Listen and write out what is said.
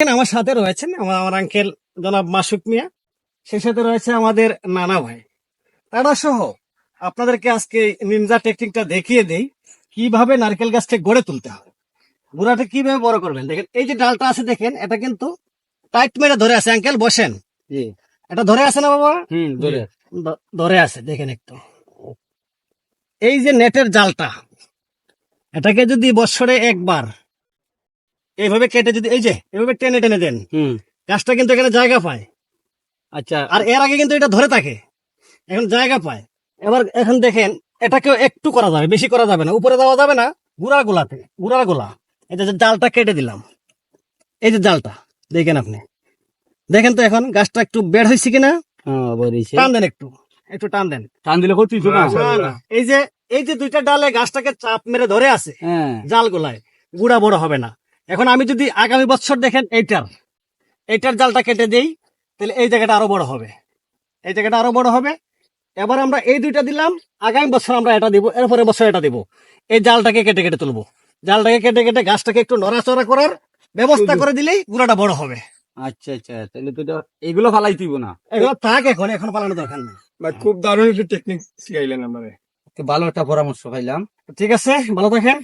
আমার সাথে রয়েছেন আমার আঙ্কেল জনাব মাসুক মিয়া, সেই সাথে রয়েছে আমাদের নানা ভাই। তারা সহ আপনাদেরকে আজকে নিনজা টেকনিকটা দেখিয়ে দেই কিভাবে নারকেল গাছটা গড়ে তুলতে হবে, গুড়াটা কিভাবে বড় করবেন। দেখেন এই যে ডালটা আছে, দেখেন এটা কিন্তু টাইট মেরে ধরে আছে। আঙ্কেল বসেন, জি এটা ধরে আছে না বাবা? ধরে ধরে আছে। দেখেন একটু এই যে নেটের জালটা, এটাকে যদি বছরে একবার এইভাবে কেটে যদি এই যে এইভাবে টেনে টেনে দেন, গাছটা কিন্তু এখানে জায়গা পায়। আচ্ছা আর এর আগে কিন্তু এটা ধরে থাকে, এখন জায়গা পায়। এখন দেখেন এটাকেও একটু করা যাবে, বেশি করা যাবে না, উপরে দেওয়া যাবে না, গুড়ার গোলা। এটা যে জালটা কেটে দিলাম, এই যে জালটা দেখেন আপনি, দেখেন তো এখন গাছটা একটু বের হয়েছে কিনা। টান দেন, একটু একটু টান দেন। টান দিলে ক্ষতি তো না। না, এই যে দুইটা ডালে গাছটাকে চাপ মেরে ধরে আছে হ্যাঁ জাল গোলায়, গুড়া বড় হবে না। এখন আমি যদি আগামী বছর দেখেন এইটার জালটা কেটে দেই, তাহলে এই জায়গাটা আরো বড় হবে, এই জায়গাটা আরো বড় হবে। এবার আমরা এই দুইটা দিলাম, আগামী বছর আমরা এটা দিব, এরপরে বছর এটা দিব। এই জালটাকে কেটে কেটে তুলবো, জালটাকে কেটে কেটে গাছটাকে একটু নড়াচড়া করার ব্যবস্থা করে দিলেই গুড়াটা বড় হবে। আচ্ছা আচ্ছা, তাহলে তো এগুলো ফালাই দিব না, এগুলো থাক, এখন পালানো দরকার নেই। খুব দারুণ একটা টেকনিক শিখাইলেন আমাদের। ভালো একটা পরামর্শ পাইলাম। ঠিক আছে, ভালো থাকেন।